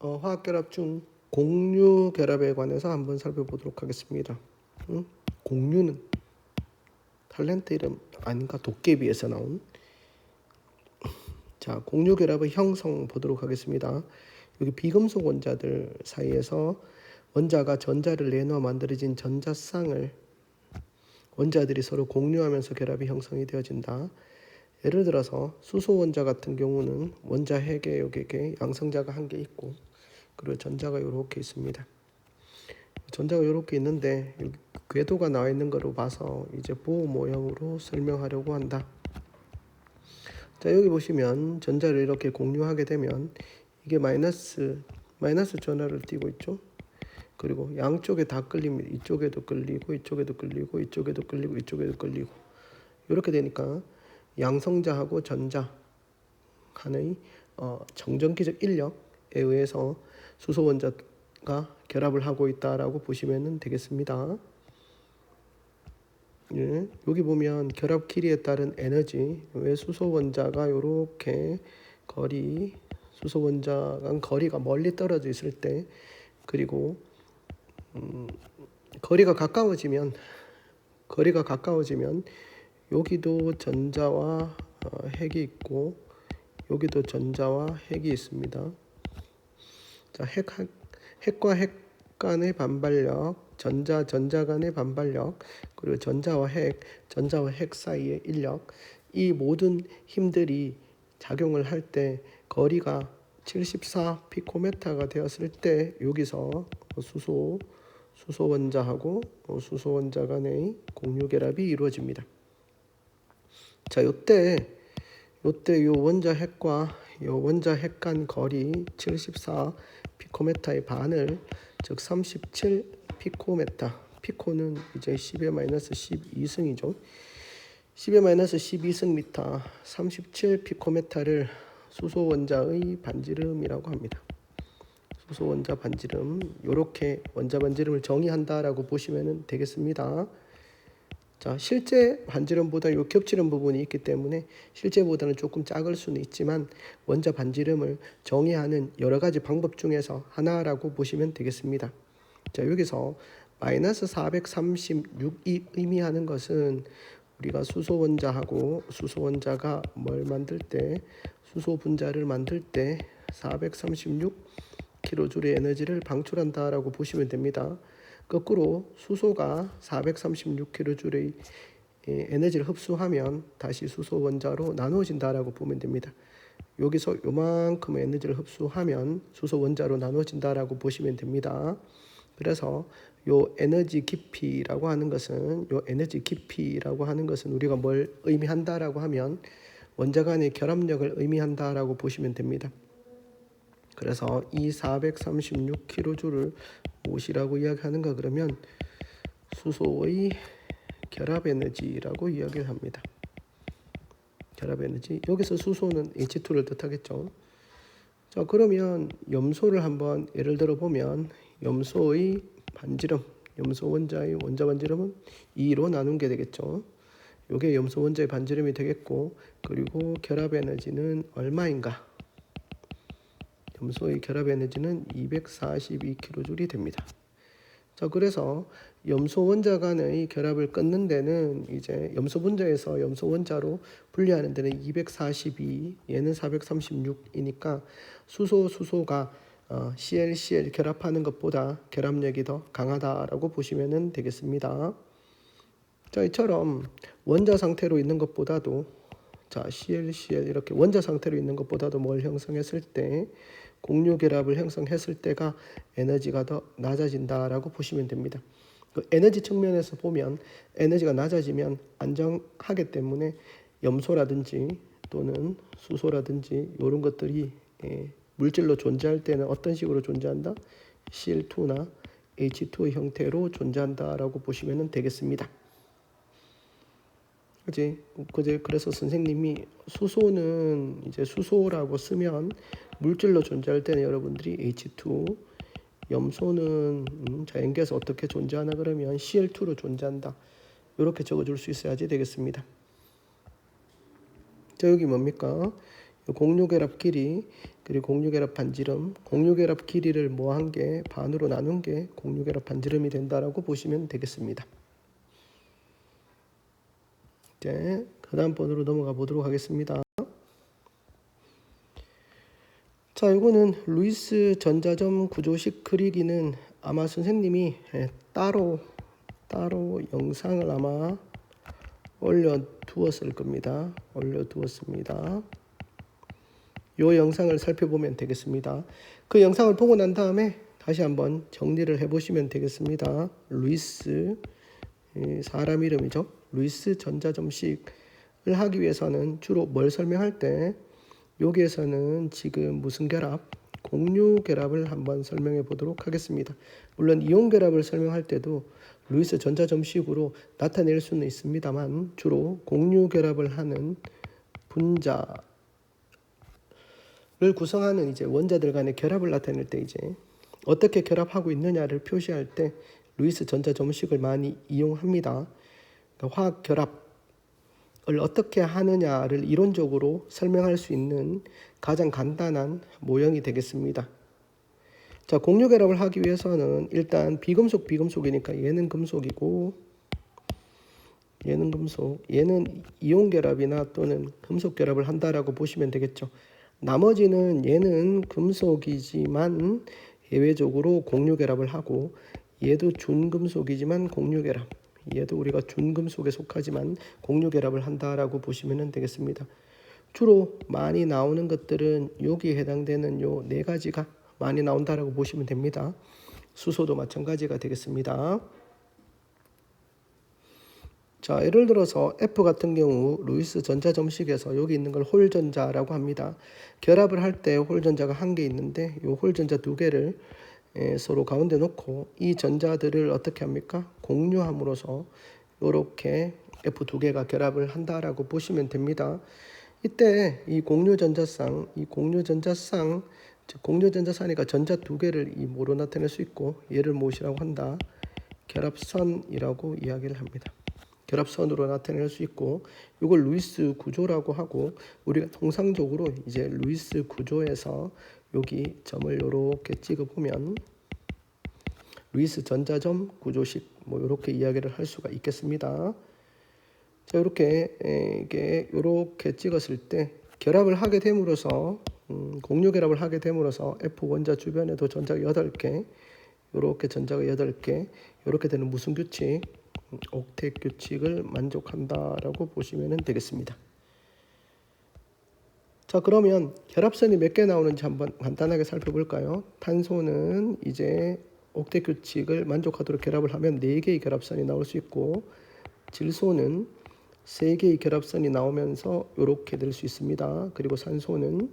화학결합 중 공유 결합에 관해서 한번 살펴보도록 하겠습니다. 공유는 탤런트 이름 아닌가? 도깨비에서 나온. 자, 공유 결합의 형성 보도록 하겠습니다. 여기 비금속 원자들 사이에서 원자가 전자를 내놓아 만들어진 전자쌍을 원자들이 서로 공유하면서 결합이 형성이 되어진다. 예를 들어서 수소 원자 같은 경우는 원자 핵에 여기에 양성자가 한 개 있고, 그리고 전자가 이렇게 있습니다. 전자가 이렇게 있는데 여기 궤도가 나와 있는 거로 봐서 이제 보호 모형으로 설명하려고 한다. 자, 여기 보시면 전자를 이렇게 공유하게 되면 이게 마이너스 전하를 띠고 있죠. 그리고 양쪽에 다 끌립니다. 이쪽에도 끌리고 이쪽에도 끌리고 이쪽에도 끌리고 이쪽에도 끌리고, 이렇게 되니까 양성자하고 전자 간의 정전기적 인력에 의해서 수소 원자가 결합을 하고 있다라고 보시면 되겠습니다. 예, 여기 보면 결합 길이에 따른 에너지, 왜 수소 원자가 이렇게 수소 원자가 거리가 멀리 떨어져 있을 때, 그리고 거리가 가까워지면 여기도 전자와 핵이 있고 여기도 전자와 핵이 있습니다. 자, 핵과 핵 간의 반발력, 전자 간의 반발력, 그리고 전자와 핵 사이의 인력, 이 모든 힘들이 작용을 할 때 거리가 74 피코메타가 되었을 때 여기서 수소 원자하고 수소 원자 간의 공유 결합이 이루어집니다. 자, 요때 요 원자 핵과 요 원자 핵 간 거리 74 피코메타의 반을, 즉 37 피코메타, 피코는 이제 10의 마이너스 12승이죠. 10의 마이너스 12승 미터, 37 피코메타를 수소 원자의 반지름이라고 합니다. 수소 원자 반지름, 이렇게 원자 반지름을 정의한다라고 보시면 되겠습니다. 자, 실제 반지름보다 요 겹치는 부분이 있기 때문에 실제보다는 조금 작을 수는 있지만 원자 반지름을 정의하는 여러 가지 방법 중에서 하나라고 보시면 되겠습니다. 자, 여기서 마이너스 436이 의미하는 것은 우리가 수소 원자하고 수소 원자가 뭘 만들 때, 수소 분자를 만들 때 436kJ의 에너지를 방출한다라고 보시면 됩니다. 거꾸로 수소가 436kJ의 에너지를 흡수하면 다시 수소 원자로 나누어진다라고 보면 됩니다. 여기서 요만큼의 에너지를 흡수하면 수소 원자로 나누어진다라고 보시면 됩니다. 그래서 요 에너지 깊이라고 하는 것은 우리가 뭘 의미한다라고 하면 원자 간의 결합력을 의미한다라고 보시면 됩니다. 그래서 이 436kJ를 무엇이라고 이야기하는가 그러면 수소의 결합 에너지라고 이야기를 합니다. 결합 에너지. 여기서 수소는 H2를 뜻하겠죠. 자, 그러면 염소를 한번 예를 들어 보면 염소의 반지름, 염소 원자의 원자 반지름은 2로 나눈 게 되겠죠. 이게 염소 원자의 반지름이 되겠고, 그리고 결합 에너지는 얼마인가? 염소의 결합 에너지는 242kJ이 됩니다. 자, 그래서 염소 원자 간의 결합을 끊는 데는 이제 염소 분자에서 염소 원자로 분리하는 데는 242, 얘는 436이니까 수소가 CL 결합하는 것보다 결합력이 더 강하다라고 보시면 되겠습니다. 자, 이처럼 원자 상태로 있는 것보다도, 자, CL 이렇게 원자 상태로 있는 것보다도 뭘 형성했을 때, 공유 결합을 형성했을 때가 에너지가 더 낮아진다라고 보시면 됩니다. 그 에너지 측면에서 보면 에너지가 낮아지면 안정하기 때문에 염소라든지 또는 수소라든지 이런 것들이 물질로 존재할 때는 어떤 식으로 존재한다? Cl2나 H2의 형태로 존재한다라고 보시면 되겠습니다. 그래서 선생님이 수소는 이제 수소라고 쓰면 물질로 존재할 때는 여러분들이 H2, 염소는 자연계에서 어떻게 존재하나 그러면 Cl2로 존재한다, 이렇게 적어줄 수 있어야지 되겠습니다. 자, 여기 뭡니까? 공유 결합 길이, 그리고 공유결합 반지름, 공유결합 길이를 뭐한 게 반으로 나눈 게 공유결합 반지름이 된다라고 보시면 되겠습니다. 이제 그 다음 번으로 넘어가 보도록 하겠습니다. 자, 이거는 루이스 전자점 구조식 그리기는 아마 선생님이 따로 영상을 아마 올려두었을 겁니다. 올려두었습니다. 이 영상을 살펴보면 되겠습니다. 그 영상을 보고 난 다음에 다시 한번 정리를 해보시면 되겠습니다. 루이스, 사람 이름이죠. 루이스 전자점식을 하기 위해서는 주로 뭘 설명할 때 여기에서는 지금 무슨 결합? 공유 결합을 한번 설명해 보도록 하겠습니다. 물론 이온 결합을 설명할 때도 루이스 전자점식으로 나타낼 수는 있습니다만 주로 공유 결합을 하는 분자를 구성하는 이제 원자들 간의 결합을 나타낼 때 이제 어떻게 결합하고 있느냐를 표시할 때 루이스 전자점식을 많이 이용합니다. 그러니까 화학 결합을 어떻게 하느냐를 이론적으로 설명할 수 있는 가장 간단한 모형이 되겠습니다. 자, 공유 결합을 하기 위해서는 일단 비금속이니까 얘는 금속이고 얘는 금속, 얘는 이온 결합이나 또는 금속 결합을 한다라고 보시면 되겠죠. 나머지는 얘는 금속이지만 예외적으로 공유 결합을 하고 얘도 준금속이지만 공유 결합, 얘도 우리가 준금속에 속하지만 공유 결합을 한다라고 보시면 되겠습니다. 주로 많이 나오는 것들은 여기에 해당되는 요 네 가지가 많이 나온다라고 보시면 됩니다. 수소도 마찬가지가 되겠습니다. 자, 예를 들어서 F 같은 경우 루이스 전자점식에서 여기 있는 걸 홀전자라고 합니다. 결합을 할 때 홀전자가 한 개 있는데 이 홀전자 두 개를 서로 가운데 놓고 이 전자들을 어떻게 합니까? 공유함으로써 이렇게 F 두 개가 결합을 한다라고 보시면 됩니다. 이때 이 공유전자쌍, 즉 공유전자쌍이니까 전자 두 개를 이 뭐로 나타낼 수 있고 얘를 무엇이라고 한다? 결합선이라고 이야기를 합니다. 결합선으로 나타낼 수 있고 이걸 루이스 구조라고 하고 우리가 통상적으로 이제 루이스 구조에서 여기 점을 이렇게 찍어 보면 루이스 전자점 구조식 뭐 이렇게 이야기를 할 수가 있겠습니다. 자, 이렇게 찍었을 때 결합을 하게 됨으로써 공유 결합을 하게 됨으로써 F 원자 주변에도 전자가 8개, 이렇게 전자가 8개, 이렇게 되는 무슨 규칙? 옥텟 규칙을 만족한다라고 보시면 되겠습니다. 자, 그러면 결합선이 몇 개 나오는지 한번 간단하게 살펴볼까요? 탄소는 이제 옥텟 규칙을 만족하도록 결합을 하면 4개의 결합선이 나올 수 있고 질소는 3개의 결합선이 나오면서 이렇게 될 수 있습니다. 그리고 산소는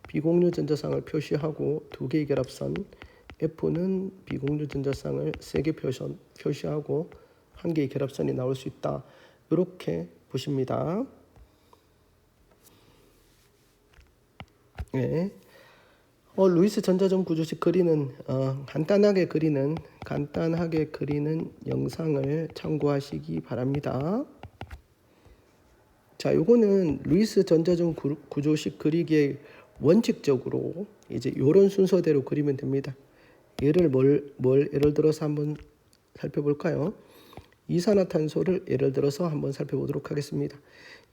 비공유 전자쌍을 표시하고 2개의 결합선, F는 비공유 전자쌍을 3개 표시하고 1개의 결합선이 나올 수 있다. 이렇게 보십니다. 네. 루이스 전자점 구조식 그리는 간단하게 그리는 영상을 참고하시기 바랍니다. 자, 요거는 루이스 전자점 구조식 그리기의 원칙적으로 이제 요런 순서대로 그리면 됩니다. 예를 들어서 한번 살펴볼까요? 이산화탄소를 예를 들어서 한번 살펴보도록 하겠습니다.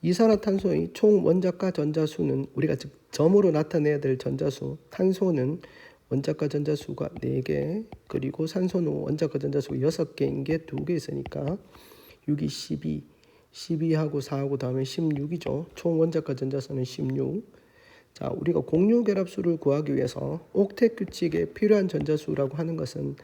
이산화탄소의 총 원자과 전자수는 우리가 즉 점으로 나타내야 될 전자수, 탄소는 원자과 전자수가 4개, 그리고 산소는 원자과 전자수가 6개인 게 2개 있으니까 6이 12, 12하고 4하고 다음에 16이죠. 총 원자과 전자수는 16. 자, 우리가 공유 결합수를 구하기 위해서 옥텟 규칙에 필요한 전자수라고 하는 것은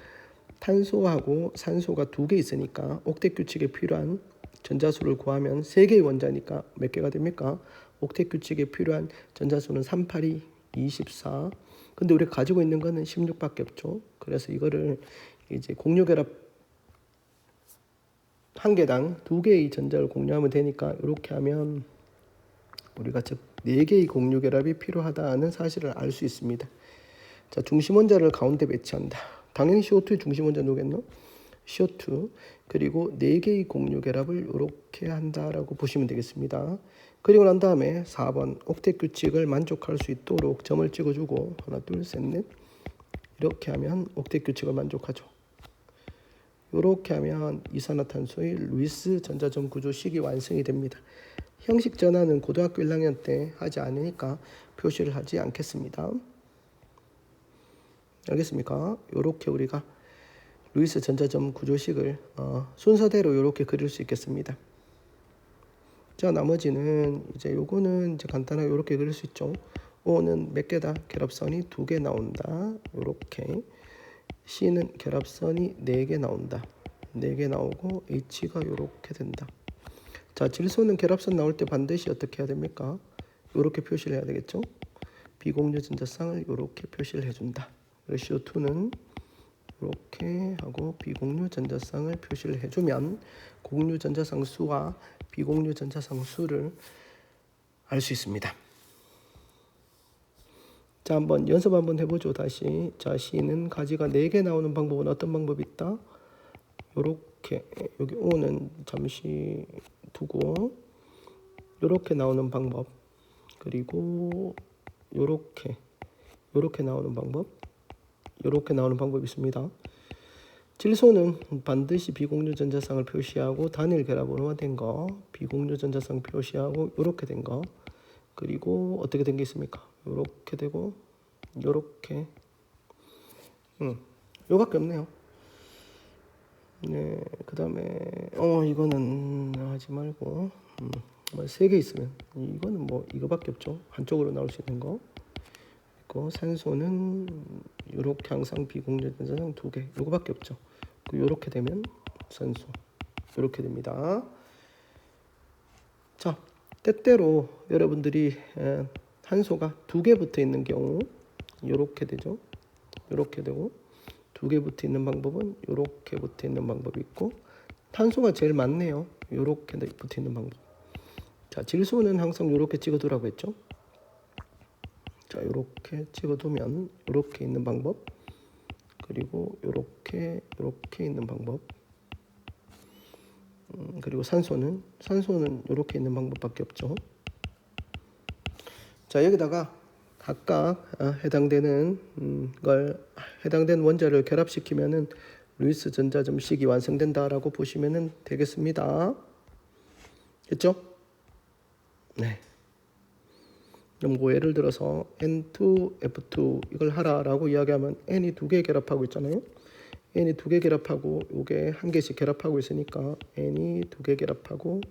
탄소하고 산소가 2개 있으니까 옥텟 규칙에 필요한 전자수를 구하면 3개의 원자니까 몇 개가 됩니까? 옥텟 규칙에 필요한 전자수는 3, 8이 24. 근데 우리가 가지고 있는 거는 16밖에 없죠. 그래서 이거를 이제 공유 결합 한 개당 2개의 전자를 공유하면 되니까 이렇게 하면 우리가 즉 4개의 공유 결합이 필요하다는 사실을 알 수 있습니다. 자, 중심 원자를 가운데 배치한다. 당연히 CO2의 중심 원자 누구겠노? CO2. 그리고 4개의 공유 결합을 이렇게 한다라고 보시면 되겠습니다. 그리고 난 다음에 4번 옥텟 규칙을 만족할 수 있도록 점을 찍어주고 하나 둘 셋 넷 이렇게 하면 옥텟 규칙을 만족하죠. 이렇게 하면 이산화탄소의 루이스 전자점 구조식이 완성이 됩니다. 형식 전환은 고등학교 1학년 때 하지 않으니까 표시를 하지 않겠습니다. 알겠습니까? 이렇게 우리가 루이스 전자점 구조식을 순서대로 이렇게 그릴 수 있겠습니다. 자, 나머지는 이제 요거는 이제 간단하게 이렇게 그릴 수 있죠. O는 몇 개다? 결합선이 2개 나온다. 이렇게. C는 결합선이 4개 나온다. 4개 나오고 H가 이렇게 된다. 자, 질소는 결합선 나올 때 반드시 어떻게 해야 됩니까? 이렇게 표시를 해야 되겠죠. 비공유 전자쌍을 이렇게 표시를 해준다. CO2는 이렇게 하고 비공유 전자쌍을 표시를 해주면 공유 전자쌍 수와 비공유 전자쌍 수를 알 수 있습니다. 자, 한번 연습 한번 해보죠. 다시. 자, C는 가지가 4개 나오는 방법은 어떤 방법이 있다? 요렇게 여기 O는 잠시 두고 요렇게 나오는 방법, 그리고 요렇게 나오는 방법, 요렇게 나오는 방법이 있습니다. 질소는 반드시 비공유 전자쌍을 표시하고 단일 결합으로 된 거, 비공유 전자쌍 표시하고 요렇게 된 거, 그리고 어떻게 된 게 있습니까? 요렇게 되고 요렇게 요밖에 없네요. 네, 그 다음에 이거는 하지 말고 3개 있으면 이거는 뭐 이거밖에 없죠. 한쪽으로 나올 수 있는 거. 있고 산소는 요렇게 항상 비공유 전자쌍 2개, 요거밖에 없죠. 요렇게 되면 산소 요렇게 됩니다. 자, 때때로 여러분들이 탄소가 2개 붙어 있는 경우 요렇게 되죠. 요렇게 되고 2개 붙어 있는 방법은 요렇게 붙어 있는 방법이 있고, 탄소가 제일 많네요. 요렇게 붙어 있는 방법. 자, 질소는 항상 요렇게 찍어두라고 했죠. 자, 요렇게 찍어두면 요렇게 있는 방법, 그리고 요렇게 있는 방법, 그리고 산소는 요렇게 있는 방법밖에 없죠. 자, 여기다가 각각 해당되는 원자를 결합시키면은 루이스 전자점식이 완성된다라고 보시면 되겠습니다. 됐죠? 네. 그럼 뭐 예를 들어서 N2F2 이걸 하라라고 이야기하면 N이 2개 결합하고 있잖아요. N이 2개 결합하고 요게 1개씩 결합하고 있으니까 N이 2개 결합하고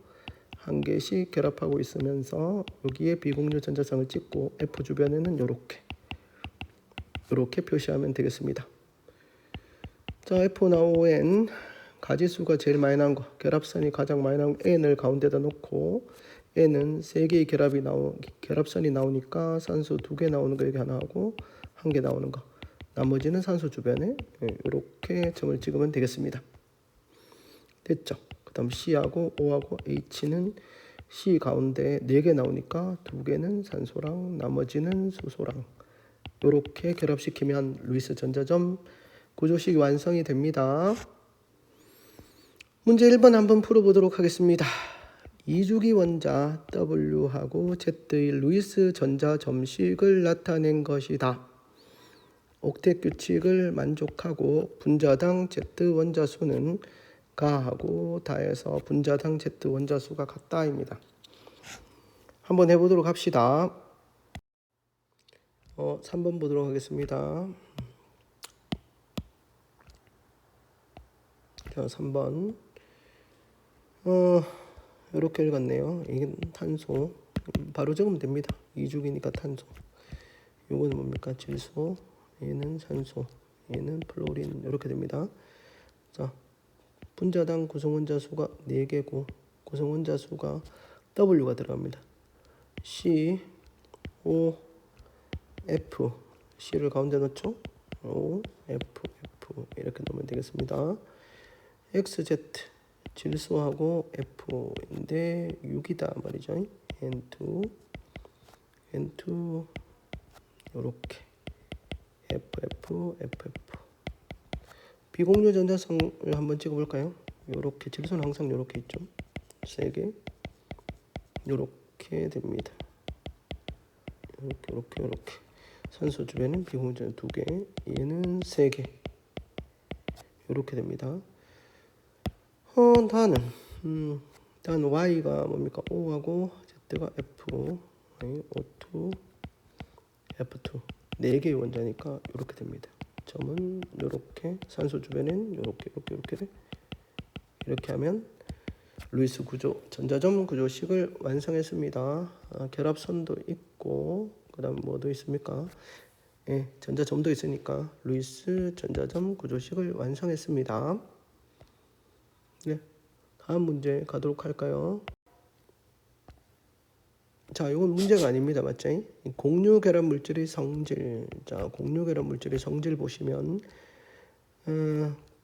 1개씩 결합하고 있으면서 여기에 비공유 전자쌍을 찍고 F 주변에는 요렇게 표시하면 되겠습니다. 자, F5N 가지수가 제일 많이 나온 거, 결합선이 가장 많이 나온 N을 가운데다 놓고 N은 3개의 결합선이 나오니까 산소 2개 나오는 거 여기 하나 하고 1개 나오는 거, 나머지는 산소 주변에 이렇게 점을 찍으면 되겠습니다. 됐죠? 그 다음 C하고 O하고 H는 C 가운데 4개 나오니까 2개는 산소랑 나머지는 수소랑 이렇게 결합시키면 루이스 전자점 구조식이 완성이 됩니다. 문제 1번 한번 풀어보도록 하겠습니다. 2주기 원자 W하고 Z의 루이스 전자점식을 나타낸 것이다. 옥텟 규칙을 만족하고 분자당 Z 원자수는 가하고 다해서 분자당 Z 원자수가 같다입니다. 한번 해보도록 합시다. 3번 보도록 하겠습니다. 자, 3번 이렇게 읽었네요. 이게 탄소, 바로 적으면 됩니다. 2주기니까 탄소, 요거는 뭡니까? 질소, 얘는 산소, 얘는 플로린, 이렇게 됩니다. 자, 분자당 구성원자 수가 4개고 구성원자 수가 W가 들어갑니다. C, O, F, C를 가운데 넣죠. O, F, F 이렇게 넣으면 되겠습니다. XZ, 질소하고 F인데 6이다 말이죠. N2 요렇게 FF 비공유 전자쌍을 한번 찍어볼까요? 요렇게 질소는 항상 요렇게 있죠. 3개 요렇게 이렇게 됩니다. 이렇게 산소 주변은 비공유전 2개, 얘는 3개 이렇게 됩니다. 다는 Y가 뭡니까? O하고 Z가 F, O2, F2 4개의 원자니까 이렇게 됩니다. 점은 이렇게, 산소 주변은 이렇게 하면 루이스 구조, 전자점 구조식을 완성했습니다. 결합선도 있고 그다음 뭐도 있습니까? 예, 전자점도 있으니까 루이스 전자점 구조식을 완성했습니다. 네, 다음 문제 가도록 할까요? 자, 이건 문제가 아닙니다, 맞죠? 공유 결합 물질의 성질. 자, 공유 결합 물질의 성질 보시면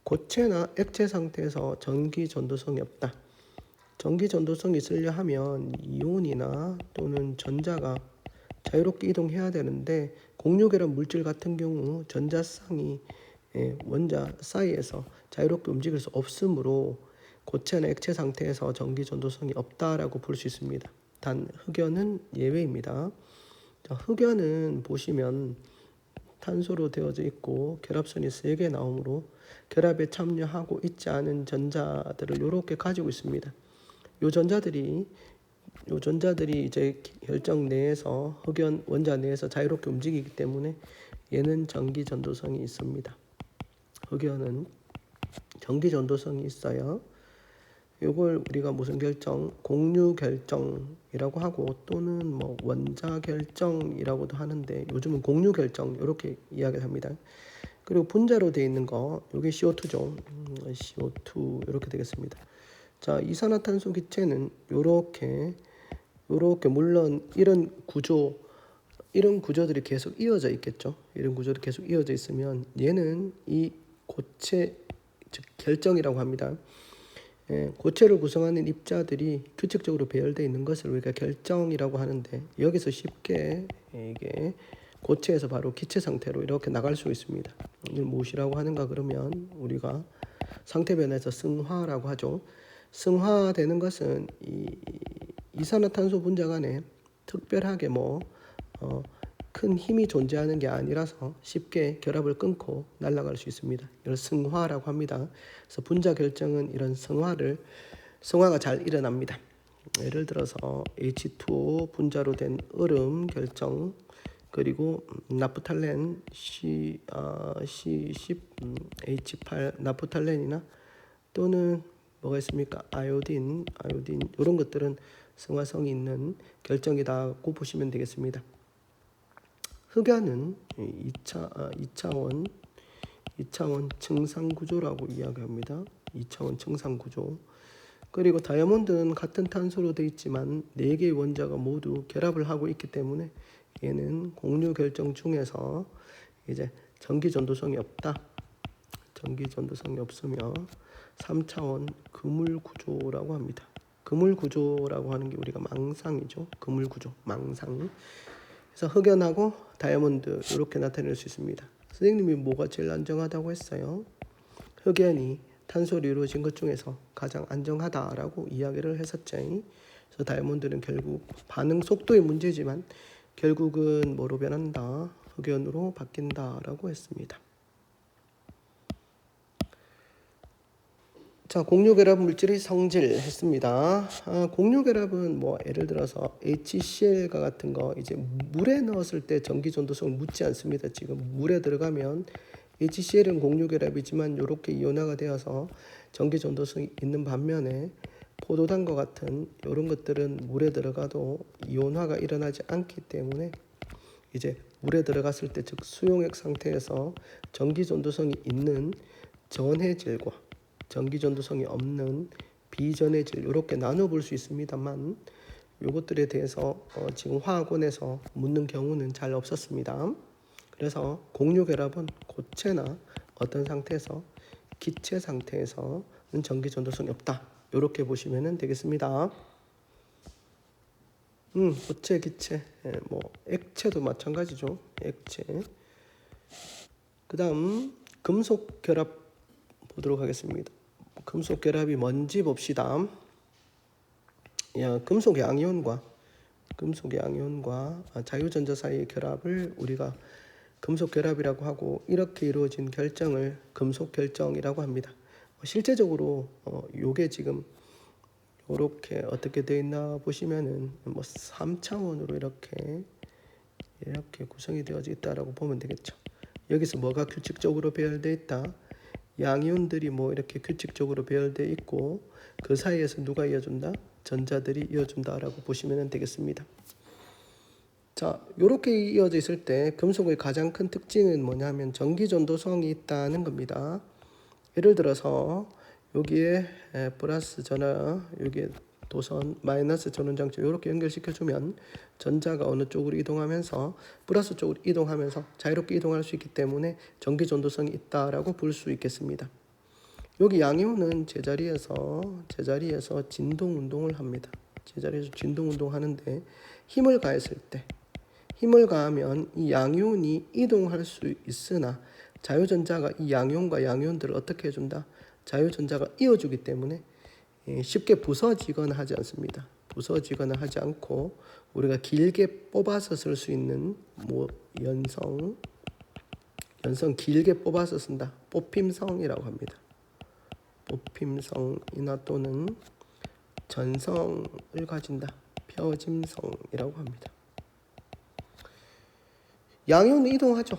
고체나 액체 상태에서 전기 전도성이 없다. 전기 전도성이 있으려 하면 이온이나 또는 전자가 자유롭게 이동해야 되는데 공유 결합 물질 같은 경우 전자쌍이 원자 사이에서 자유롭게 움직일 수 없으므로 고체나 액체 상태에서 전기 전도성이 없다라고 볼 수 있습니다. 단 흑연은 예외입니다. 자, 흑연은 보시면 탄소로 되어져 있고 결합선이 3개 나오므로 결합에 참여하고 있지 않은 전자들을 이렇게 가지고 있습니다. 요 전자들이 이제 결정 내에서 흑연 원자 내에서 자유롭게 움직이기 때문에 얘는 전기 전도성이 있습니다. 흑연은 전기 전도성이 있어요. 이걸 우리가 무슨 결정, 공유 결정이라고 하고 또는 뭐 원자 결정이라고도 하는데 요즘은 공유 결정 이렇게 이야기를 합니다. 그리고 분자로 되어 있는 거, 이게 CO2죠. CO2 이렇게 되겠습니다. 자, 이산화탄소 기체는 이렇게 물론 이런 구조들이 계속 이어져 있겠죠. 이런 구조들이 계속 이어져 있으면 얘는 이 고체 즉 결정이라고 합니다. 고체를 구성하는 입자들이 규칙적으로 배열되어 있는 것을 우리가 결정이라고 하는데 여기서 쉽게 이게 고체에서 바로 기체 상태로 이렇게 나갈 수 있습니다. 이걸 무엇이라고 하는가 그러면 우리가 상태 변화에서 승화라고 하죠. 승화되는 것은 이산화탄소 분자 간에 특별하게 큰 힘이 존재하는 게 아니라서 쉽게 결합을 끊고 날아갈 수 있습니다. 이걸 승화라고 합니다. 그래서 분자 결정은 이런 승화가 잘 일어납니다. 예를 들어서 H2O 분자로 된 얼음 결정, 그리고 나프탈렌 C10 H8 나프탈렌이나 또는 뭐가 있습니까? 아요딘 이런 것들은 승화성이 있는 결정이다고 보시면 되겠습니다. 흑연은 2차원 증상구조라고 이야기합니다. 2차원 증상구조. 그리고 다이아몬드는 같은 탄소로 되어 있지만 4개의 원자가 모두 결합을 하고 있기 때문에 얘는 공유 결정 중에서 이제 전기 전도성이 없다. 전기 전도성이 없으며 3차원 그물 구조라고 합니다. 그물 구조라고 하는 게 우리가 망상이죠. 그물 구조, 망상. 그래서 흑연하고 다이아몬드 이렇게 나타낼 수 있습니다. 선생님이 뭐가 제일 안정하다고 했어요? 흑연이 탄소로 이루어진 것 중에서 가장 안정하다라고 이야기를 했었죠. 그래서 다이아몬드는 결국 반응 속도의 문제지만 결국은 뭐로 변한다? 흑연으로 바뀐다라고 했습니다. 자, 공유결합 물질의 성질 했습니다. 공유결합은 예를 들어서 HCl과 같은 거 이제 물에 넣었을 때 전기 전도성을 묻지 않습니다. 지금 물에 들어가면 HCl은 공유결합이지만 이렇게 이온화가 되어서 전기 전도성이 있는 반면에 포도당과 같은 이런 것들은 물에 들어가도 이온화가 일어나지 않기 때문에 이제 물에 들어갔을 때 즉 수용액 상태에서 전기 전도성이 있는 전해질과 전기 전도성이 없는 비전해질 이렇게 나눠볼 수 있습니다만 이것들에 대해서 지금 화학원에서 묻는 경우는 잘 없었습니다. 그래서 공유결합은 고체나 어떤 상태에서 기체 상태에서는 전기 전도성이 없다. 이렇게 보시면 되겠습니다. 고체, 기체, 액체도 마찬가지죠. 액체. 그 다음 금속 결합 보도록 하겠습니다. 금속 결합이 뭔지 봅시다. 금속 양이온과 금속 양이온과 자유전자 사이의 결합을 우리가 금속 결합이라고 하고, 이렇게 이루어진 결정을 금속 결정이라고 합니다. 실제적으로 요게 지금 이렇게 어떻게 되어 있나 보시면은 3차원으로 이렇게 구성이 되어져 있다라고 보면 되겠죠. 여기서 뭐가 규칙적으로 배열되어 있다? 양이온들이 이렇게 규칙적으로 배열되어 있고, 그 사이에서 누가 이어준다? 전자들이 이어준다라고 보시면 되겠습니다. 자, 이렇게 이어져 있을 때 금속의 가장 큰 특징은 뭐냐면 전기 전도성이 있다는 겁니다. 예를 들어서 여기에 플러스 전화, 여기에 도선, 마이너스 전원 장치 이렇게 연결시켜주면 전자가 어느 쪽으로 이동하면서 플러스 쪽으로 이동하면서 자유롭게 이동할 수 있기 때문에 전기 전도성이 있다라고 볼 수 있겠습니다. 여기 양이온은 제자리에서 진동 운동을 합니다. 제자리에서 진동 운동하는데 힘을 가했을 때, 힘을 가하면 이 양이온이 이동할 수 있으나 자유전자가 이 양이온과 양이온들을 어떻게 해준다? 자유전자가 이어주기 때문에 쉽게 부서지거나 하지 않습니다. 부서지거나 하지 않고 우리가 길게 뽑아서 쓸 수 있는 연성 길게 뽑아서 쓴다. 뽑힘성이라고 합니다. 뽑힘성이나 또는 전성을 가진다. 펴짐성이라고 합니다. 양이온은 이동하죠.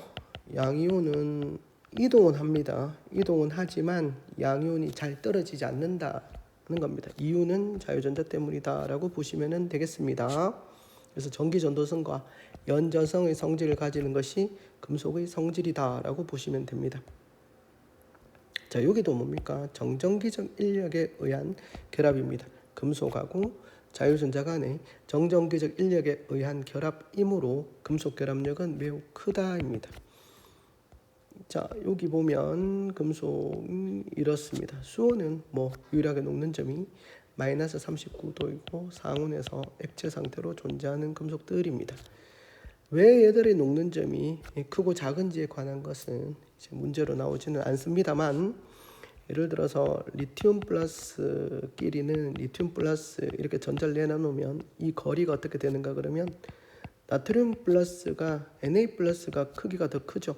양이온은 이동은 합니다. 이동은 하지만 양이온이 잘 떨어지지 않는다는 겁니다. 이유는 자유전자 때문이다라고 보시면 되겠습니다. 그래서 전기 전도성과 연전성의 성질을 가지는 것이 금속의 성질이다라고 보시면 됩니다. 자, 여기도 뭡니까? 정전기적 인력에 의한 결합입니다. 금속하고 자유전자 간의 정전기적 인력에 의한 결합이므로 금속 결합력은 매우 크다입니다. 자, 여기 보면 금속이 이렇습니다. 수온은 유일하게 녹는 점이 마이너스 39도이고 상온에서 액체 상태로 존재하는 금속들입니다. 왜 얘들의 녹는 점이 크고 작은지에 관한 것은 이제 문제로 나오지는 않습니다만, 예를 들어서 리튬 플러스끼리는 리튬 플러스 이렇게 전자를 내놔놓으면 이 거리가 어떻게 되는가 그러면 나트륨 플러스가 Na 플러스가 크기가 더 크죠.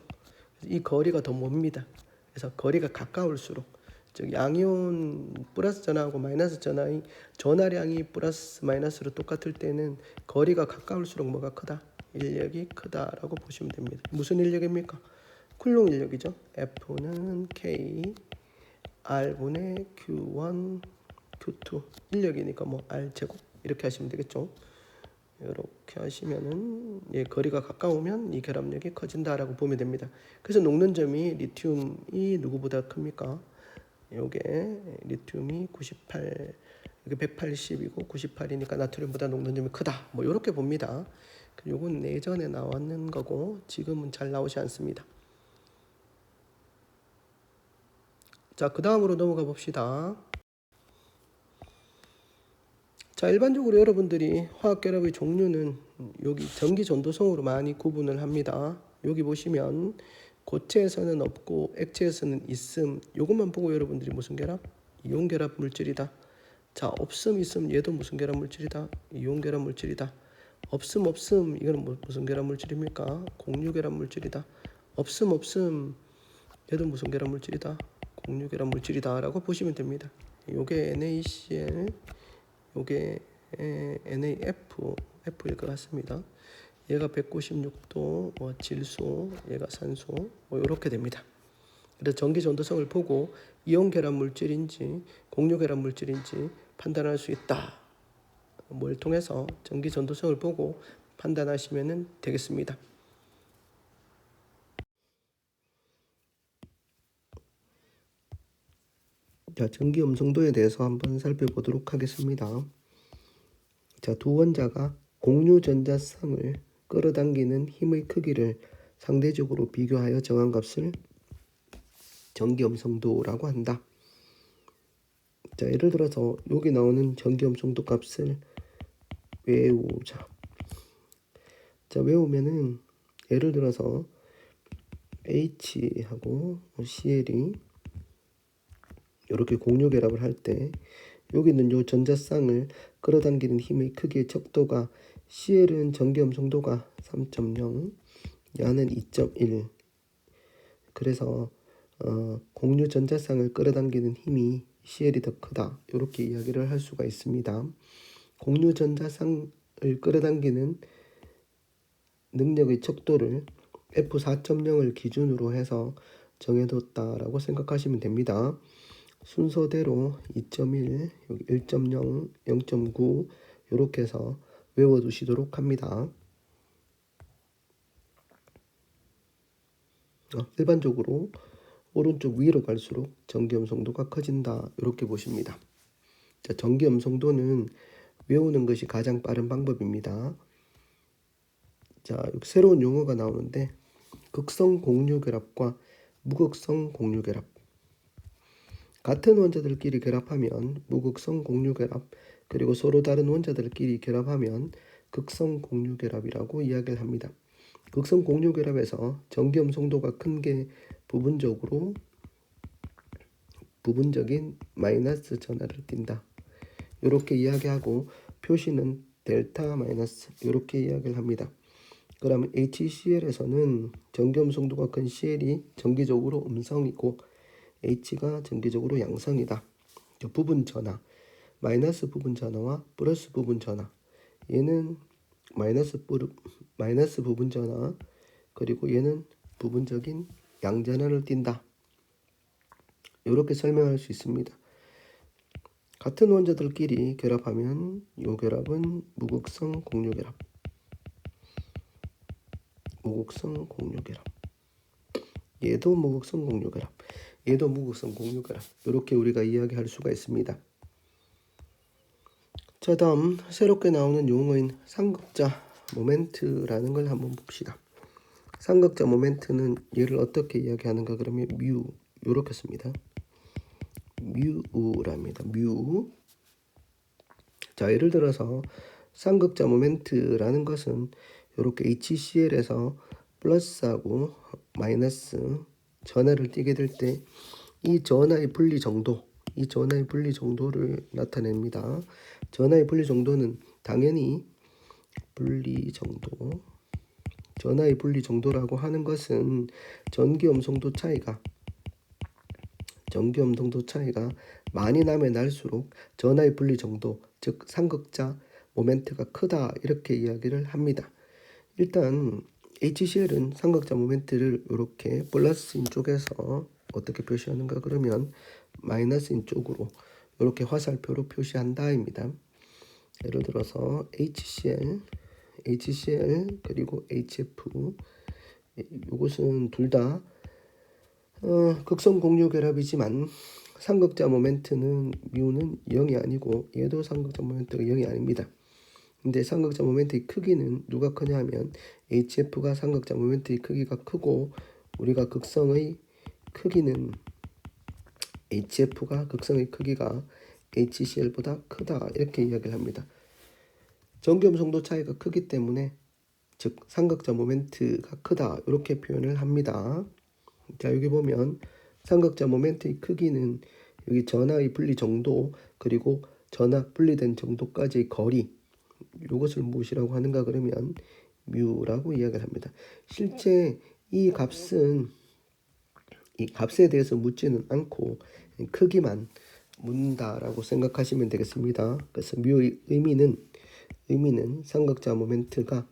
이 거리가 더 멉니다. 그래서 거리가 가까울수록, 즉 양이온 플러스 전하고 마이너스 전하의 전하량이 플러스 마이너스로 똑같을 때는 거리가 가까울수록 뭐가 크다? 인력이 크다라고 보시면 됩니다. 무슨 인력입니까? 쿨롱 인력이죠. F는 K R분의 Q1 Q2 인력이니까 R 제곱 이렇게 하시면 되겠죠. 이렇게 하시면은 거리가 가까우면 이 결합력이 커진다라고 보면 됩니다. 그래서 녹는 점이 리튬이 누구보다 큽니까? 요게 리튬이 98, 이게 180이고 98이니까 나트륨보다 녹는 점이 크다. 이렇게 봅니다. 요건 예전에 나왔는 거고 지금은 잘 나오지 않습니다. 자, 그 다음으로 넘어가 봅시다. 자, 일반적으로 여러분들이 화학결합의 종류는 여기 전기전도성으로 많이 구분을 합니다. 여기 보시면 고체에서는 없고 액체에서는 있음, 요것만 보고 여러분들이 무슨 결합? 이온결합 물질이다. 자, 없음 있음 얘도 무슨 결합 물질이다? 이온결합 물질이다. 없음 이거는 무슨 결합 물질입니까? 공유결합 물질이다. 없음 얘도 무슨 결합 물질이다? 공유결합 물질이다 라고 보시면 됩니다. 요게 NaCl, 요게 NaF일 것 같습니다. 얘가 196도 질소, 얘가 산소 이렇게 됩니다. 그래서 전기 전도성을 보고 이온 결합 물질인지 공유 결합 물질인지 판단할 수 있다. 뭘 통해서 전기 전도성을 보고 판단하시면 되겠습니다. 자, 전기 음성도에 대해서 한번 살펴보도록 하겠습니다. 자, 두 원자가 공유 전자쌍을 끌어당기는 힘의 크기를 상대적으로 비교하여 정한 값을 전기 음성도라고 한다. 자, 예를 들어서 여기 나오는 전기 음성도 값을 외우자. 자, 외우면은 예를 들어서 H하고 Cl이 이렇게 공유 결합을 할 때 여기 있는 요 전자쌍을 끌어당기는 힘의 크기의 척도가 CL은 전기염성도가 3.0, 야는 2.1. 그래서 공유 전자쌍을 끌어당기는 힘이 CL이 더 크다. 이렇게 이야기를 할 수가 있습니다. 공유 전자쌍을 끌어당기는 능력의 척도를 F4.0을 기준으로 해서 정해뒀다라고 생각하시면 됩니다. 순서대로 2.1, 1.0, 0.9 이렇게 해서 외워두시도록 합니다. 일반적으로 오른쪽 위로 갈수록 전기음성도가 커진다 이렇게 보십니다. 자, 전기음성도는 외우는 것이 가장 빠른 방법입니다. 자, 새로운 용어가 나오는데 극성 공유결합과 무극성 공유결합. 같은 원자들끼리 결합하면 무극성 공유결합, 그리고 서로 다른 원자들끼리 결합하면 극성 공유결합이라고 이야기를 합니다. 극성 공유결합에서 전기음성도가 큰 게 부분적인 마이너스 전하를 띈다. 이렇게 이야기하고 표시는 델타 마이너스 이렇게 이야기를 합니다. 그러면 HCl에서는 전기음성도가 큰 CL이 정기적으로 음성이고 H가 정기적으로 양성이다. 부분 전하, 마이너스 부분 전하와 플러스 부분 전하. 얘는 마이너스 부분 전하, 그리고 얘는 부분적인 양전하를 띈다. 이렇게 설명할 수 있습니다. 같은 원자들끼리 결합하면 이 결합은 무극성 공유결합. 얘도 무극성 공유결합. 얘도 무극성 공유결합. 이렇게 우리가 이야기할 수가 있습니다. 자, 다음 새롭게 나오는 용어인 상극자 모멘트라는 걸 한번 봅시다. 상극자 모멘트는 얘를 어떻게 이야기하는가 그러면 뮤 이렇게 씁니다. 뮤랍니다. 뮤. 자, 예를 들어서 상극자 모멘트라는 것은 이렇게 HCl에서 플러스하고 마이너스 전하를 띠게 될 때 이 전하의 분리 정도를 나타냅니다. 전하의 분리 정도는 당연히 전하의 분리 정도라고 하는 것은 전기 음성도 차이가 많이 나면 날수록 전하의 분리 정도, 즉 상극자 모멘트가 크다 이렇게 이야기를 합니다. 일단 HCl은 상극자 모멘트를 이렇게 플러스인 쪽에서 어떻게 표시하는가 그러면 마이너스인 쪽으로 이렇게 화살표로 표시한다입니다. 예를 들어서 HCl 그리고 HF 이것은 둘 다 극성 공유 결합이지만 상극자 모멘트는 뮤는 0이 아니고 얘도 상극자 모멘트가 0이 아닙니다. 근데 상극자 모멘트의 크기는 누가 크냐 하면 HF가 상극자 모멘트의 크기가 크고 우리가 극성의 크기는 HF가 극성의 크기가 HCl보다 크다 이렇게 이야기를 합니다. 전기음성도 차이가 크기 때문에 즉 상극자 모멘트가 크다 이렇게 표현을 합니다. 자, 여기 보면 상극자 모멘트의 크기는 여기 전하의 분리 정도 그리고 전하 분리된 정도까지의 거리 이것을 무엇이라고 하는가 그러면 뮤라고 이야기를 합니다. 실제 이 값은 이 값에 대해서 묻지는 않고 크기만 묻는다라고 생각하시면 되겠습니다. 그래서 뮤의 의미는 상극자 모멘트가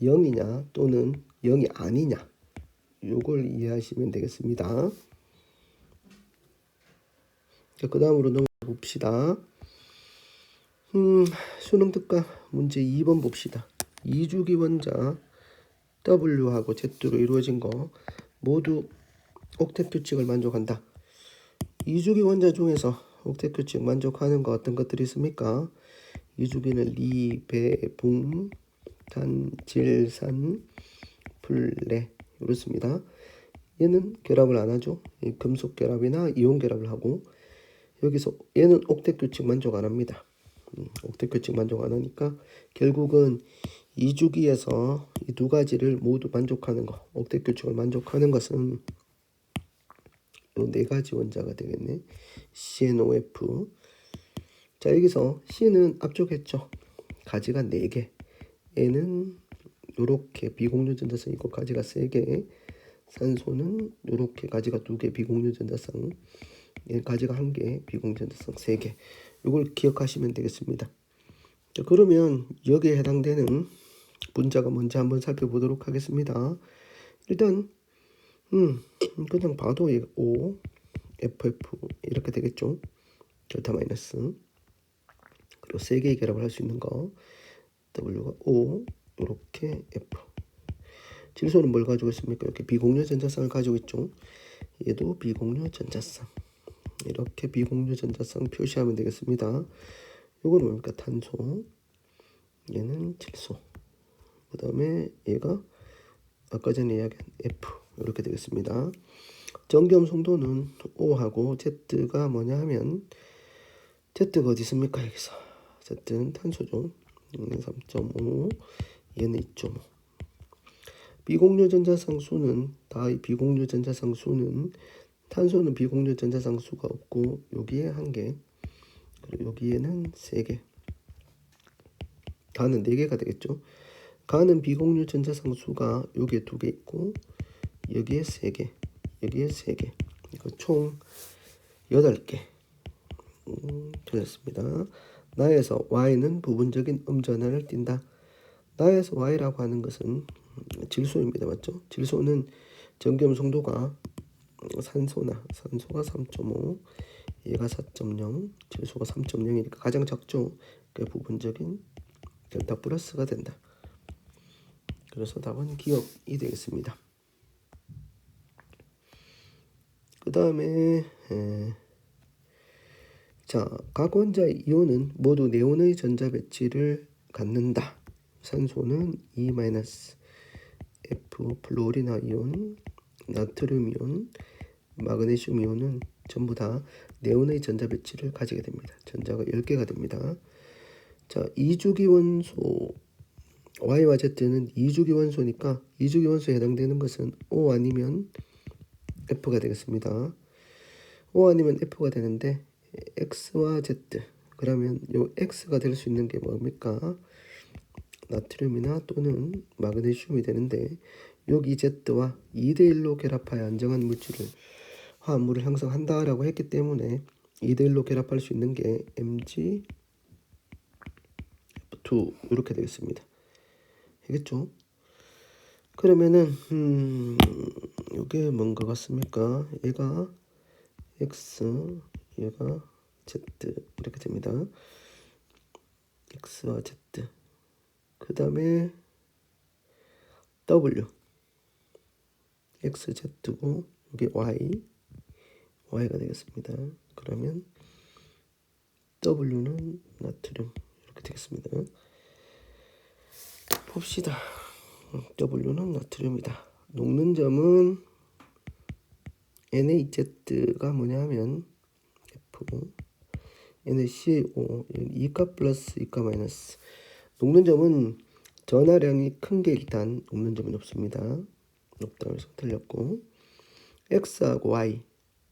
0이냐 또는 0이 아니냐 요걸 이해하시면 되겠습니다. 그 다음으로 넘어가 봅시다. 수능 특강 문제 2번 봅시다. 2주기 원자 W하고 Z로 이루어진 거 모두 옥텟 규칙을 만족한다. 2주기 원자 중에서 옥텟 규칙 만족하는 거 어떤 것들이 있습니까? 2주기는 리, 배, 붕, 탄, 질, 산, 플레 이렇습니다. 얘는 결합을 안 하죠. 금속 결합이나 이온 결합을 하고 여기서 얘는 옥텟 규칙 만족 안 합니다. 옥텟 규칙 만족 안 하니까 결국은 2주기에서 이 두 가지를 모두 만족하는 거, 옥텟 규칙을 만족하는 것은 요 네 가지 원자가 되겠네. CnOF. 자, 여기서 C는 앞쪽했죠. 가지가 4개. N은 요렇게 비공유 전자성 있고 가지가 3개, 산소는 요렇게 가지가 2개 비공유 전자성, 얘는 가지가 1개 비공유 전자성 3개. 요걸 기억하시면 되겠습니다. 자, 그러면 여기에 해당되는 분자가 뭔지 한번 살펴보도록 하겠습니다. 일단 그냥 봐도 O, FF 이렇게 되겠죠. 델타 마이너스. 그리고 3개의 결합을 할 수 있는 거 W가 O, 이렇게 F. 질소는 뭘 가지고 있습니까? 이렇게 비공유 전자성을 가지고 있죠. 얘도 비공유 전자성. 이렇게 비공유 전자성 표시하면 되겠습니다. 요거는 뭡니까? 탄소. 얘는 질소. 그 다음에 얘가 아까 전에 이야기한 F. 이렇게 되겠습니다. 정겸 송도는 O하고 Z가 뭐냐 하면 Z가 어디 있습니까? 여기서. Z는 탄소죠. 얘는 3.5, 얘는 2.5. 비공유 전자상 수는 다 이 비공유 전자상 수는 탄소는 비공유 전자상 수가 없고 여기에 1개, 그리고 여기에는 3개. 가는 4개가 되겠죠. 가는 비공유 전자상 수가 여기에 2개 있고 여기에 3개, 여기에 3개. 이거 총 8개. 틀렸습니다. 나에서 Y는 부분적인 음전하를 띈다. 나에서 Y라고 하는 것은 질소입니다. 맞죠? 질소는 정겸 송도가 산소가 3.5, 얘가 4.0, 질소가 3.0이니까 가장 작죠. 그 부분적인 델타 플러스가 된다. 그래서 답은 기억이 되겠습니다. 그 다음에 자, 각 원자의 이온은 모두 네온의 전자 배치를 갖는다. 산소는 E- F, 플로리나 이온, 나트륨 이온, 마그네슘 이온은 전부 다 네온의 전자 배치를 가지게 됩니다. 전자가 10개가 됩니다. 자, 이주기 원소 Y와 Z는 이주기 원소니까 이주기 원소에 해당되는 것은 O 아니면 F가 되겠습니다. O 아니면 F가 되는데 X와 Z, 그러면 요 X가 될 수 있는 게 뭡니까? 나트륨이나 또는 마그네슘이 되는데 여기 Z와 2대1로 결합하여 안정한 물질을 화합물을 형성한다라고 했기 때문에 2대1로 결합할 수 있는 게 MgF2 이렇게 되겠습니다. 알겠죠? 그러면은 이게 뭔가 같습니까? 얘가 X, 얘가 Z 이렇게 됩니다. X와 Z. 그 다음에 W, XZ고 이게 Y가 되겠습니다. 그러면 W는 나트륨 이렇게 되겠습니다. 봅시다. W는 나트륨이다. 녹는 점은 NaZ가 뭐냐면 F, NaCO, E가 플러스 E가 마이너스. 녹는 점은 전하량이 큰 게 일단 녹는 점은 없습니다. 없다고 해서 틀렸고, X하고 Y,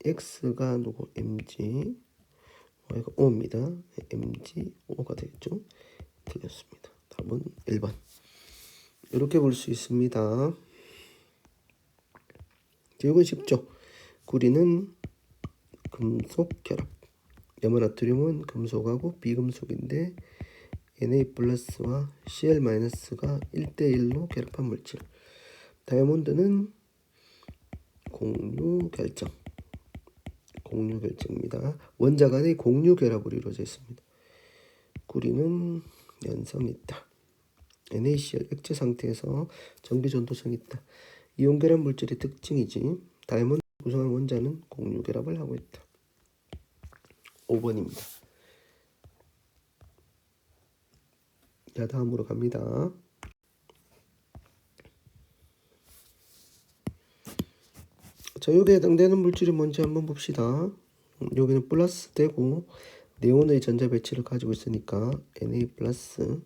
X가 누구? Mg, Y가 O입니다. MgO가 되겠죠. 틀렸습니다. 답은 1번. 이렇게 볼 수 있습니다. 이건 쉽죠. 구리는 금속 결합, 염화나트륨은 금속하고 비금속인데 Na 플러스와 Cl 마이너스가 1대1로 결합한 물질. 다이아몬드는 공유 결정입니다. 원자 간의 공유 결합으로 이루어져 있습니다. 구리는 연성이 있다. NaCl 액체 상태에서 전기 전도성이 있다. 이온 결합 물질의 특징이지. 다이아몬드 구성한 원자는 공유 결합을 하고 있다. 5번입니다. 자, 다음으로 갑니다. 자, 여기에 해당되는 물질이 뭔지 한번 봅시다. 여기는 플러스 되고 네온의 전자 배치를 가지고 있으니까 Na 플러스.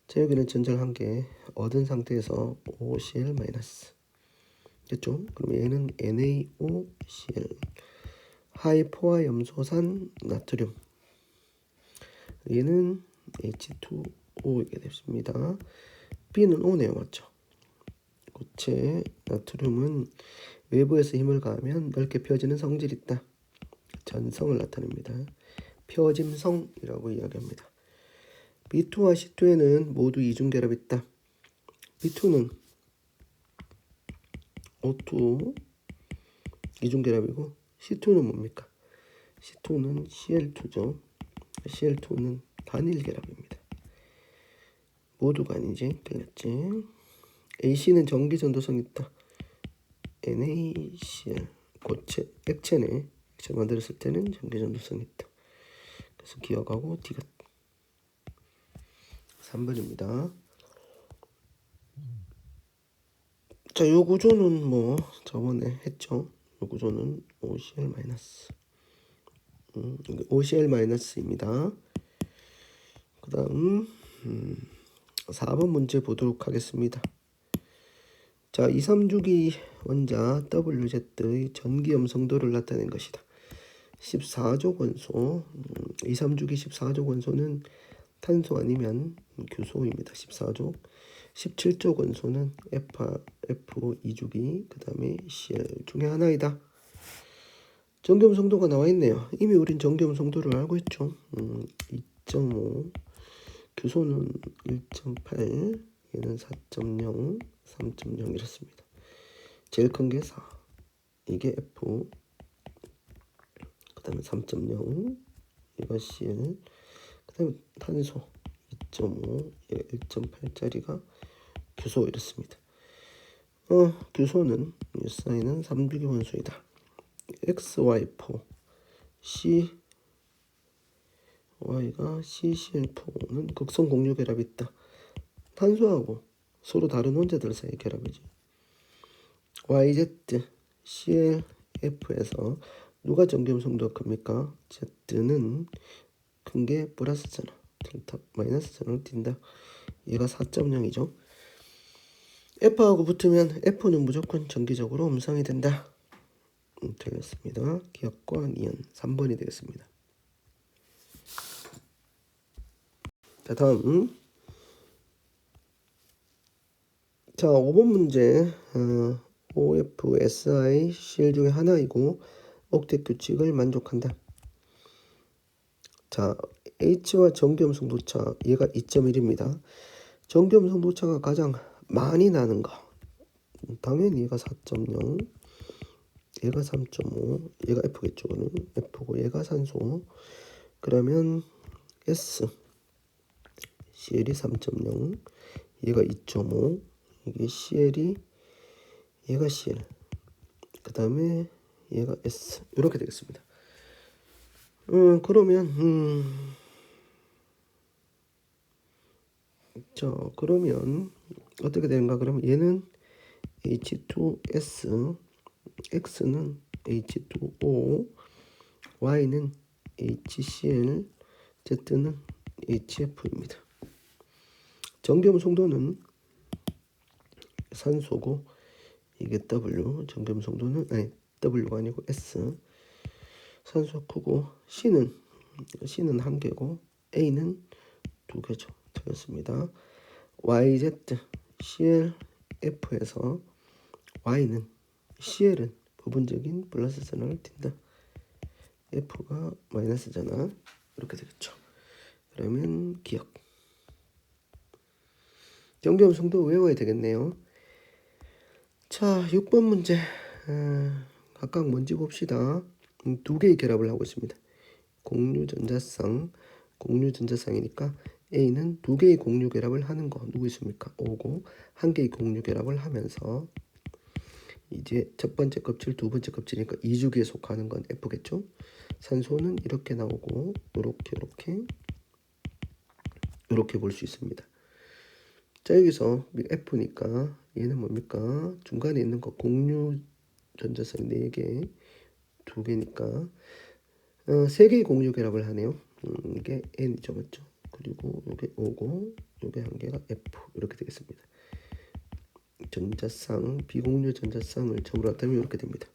자, 여기는 전자를 한 개 얻은 상태에서 OCl 마이너스. 됐죠? 그럼 얘는 NaOCl. 하이포화 염소산 나트륨. 얘는 H2O이게 됐습니다. B는 O네요. 맞죠? 고체 나트륨은 외부에서 힘을 가하면 넓게 펴지는 성질이 있다. 전성을 나타냅니다. 펴짐성이라고 이야기합니다. B2와 C2에는 모두 이중결합이 있다. B2는 O2 이중결합이고 C2는 뭡니까? C2는 Cl2죠. Cl2는 단일결합입니다. 모두가 아니지. 틀렸지. AC는 전기전도성이 있다. NaCl 고체 액체네. 액체 만들었을 때는 전기전도성이 있다. 그래서 기억하고 D가 3번입니다. 자, 요 구조는 뭐 저번에 했죠. 요 구조는 OCl-. OCl-입니다. 그 다음 4번 문제 보도록 하겠습니다. 자, 2, 3주기 원자 WZ의 전기염 성도를 나타낸 것이다. 14족 원소 2, 3주기 14족 원소는 탄소 아니면 규소입니다. 14족 17족 원소는 F2주기 그 다음에 Cl 중에 하나이다. 전기염 성도가 나와 있네요. 이미 우린 전기염 성도를 알고 있죠. 2.5 규소는 1.8 얘는 4.0 3.0 이렇습니다. 제일 큰 게 4 이게 F 그 다음에 3.0 얘가 Cl 그 다음에 탄소 2.5 얘 1.8짜리가 규소 이렇습니다. 규소는 사인은 3주기 원소이다. XY4 C Y가 CCl4는 극성 공유 결합이 있다. 탄소하고 서로 다른 원자들 사이 결합이지. YZ ClF에서 누가 전기염 성도가 큽니까? Z는 큰 게 플러스잖아. 델타 마이너스 전을 띈다. 얘가 4.0이죠. F하고 붙으면 F는 무조건 전기적으로 음성이 된다. 틀렸습니다. 기억과 니은 3번이 되겠습니다. 자, 다음 자 5번 문제 OFSI Cl 중에 하나이고 옥텟 규칙을 만족한다. 자, H와 전기염 성도차 얘가 2.1입니다. 전기염 성도차가 가장 많이 나는 거 당연히 얘가 4.0 얘가 3.5 얘가 F겠죠. F고 얘가 산소 그러면 S CL이 3.0 얘가 2.5 이게 CL이 얘가 CL 그 다음에 얘가 S 이렇게 되겠습니다. 그러면 자 그러면 어떻게 되는가? 그러면 얘는 H2S X는 H2O Y는 HCl Z는 HF입니다. 전기염 성도는 산소고 이게 W 전기염 성도는 아니 W가 아니고 S 산소 크고 C는 1개고 A는 2개죠. 틀렸습니다. YZ ClF에서 Y는 CL은 부분적인 플러스 전압을 띈다. F가 마이너스 전압 이렇게 되겠죠. 그러면 기억 전기염 성도 외워야 되겠네요. 자 6번 문제 각각 뭔지 봅시다. 두 개의 결합을 하고 있습니다. 공유전자쌍이니까 A는 두 개의 공유 결합을 하는 거 누구 있습니까? O고 한 개의 공유 결합을 하면서 이제 첫 번째 껍질, 두 번째 껍질이니까 2주기에 속하는 건 F겠죠? 산소는 이렇게 나오고 이렇게 볼 수 있습니다. 자 여기서 F니까 얘는 뭡니까? 중간에 있는 거 공유 전자쌍 4개 2개니까 3개의 공유 결합을 하네요. 이게 N이죠. 맞죠? 그리고 이게 O고 이게 한 개가 F 이렇게 되겠습니다. 전자쌍 비공유 전자쌍을 점으로 나타내면 이렇게 됩니다.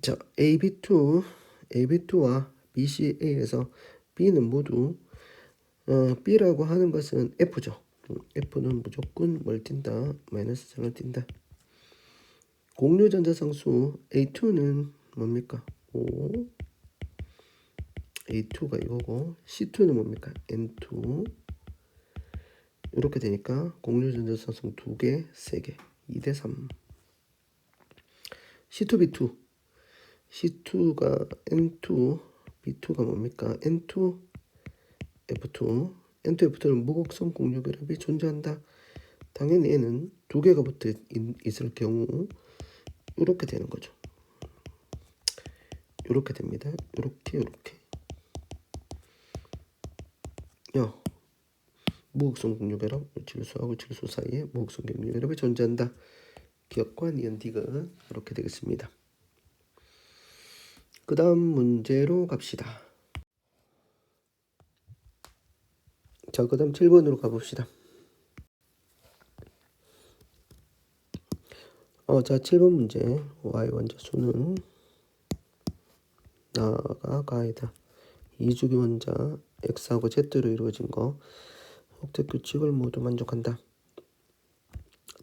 자 AB2와 BCA에서 B는 모두 B라고 하는 것은 F죠. F는 무조건 뭘 띈다? 마이너스 3을 띈다. 공유 전자상수 A2는 뭡니까? 5. A2가 이거고 C2는 뭡니까? N2. 이렇게 되니까 공유 전자상수 2개, 3개. 2대 3. C2, B2. C2가 N2, B2가 뭡니까? N2, F2. N2, F2는 무극성 공유 결합이 존재한다. 당연히 얘는 2개가 붙어 있을 경우 이렇게 되는 거죠. 이렇게 됩니다. 이렇게. 야, 무극성 공유 결합, 질소하고 질소 사이에 무극성 공유 결합이 존재한다. 기억과 니은 디귿 이렇게 되겠습니다. 그 다음 문제로 갑시다. 자, 그 다음 7번으로 가봅시다. 자, 7번 문제. Y 원자수는 나가 가이다. 이주기 원자 X하고 Z로 이루어진 거. 옥텟 규칙을 모두 만족한다.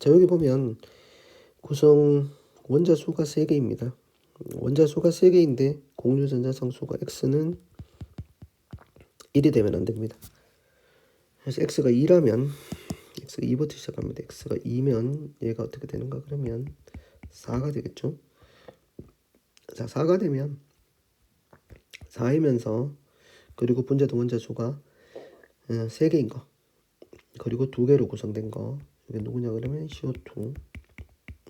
자, 여기 보면 구성 원자수가 3개입니다. 원자수가 3개인데 공유 전자상수가 X는 1이 되면 안 됩니다. 그래서 X가 2라면 X가 2부터 시작합니다. X가 2면 얘가 어떻게 되는가? 그러면 4가 되겠죠. 자, 4가 되면 4이면서 그리고 분자동 원자수가 3개인 거 그리고 2개로 구성된 거 이게 누구냐 그러면 CO2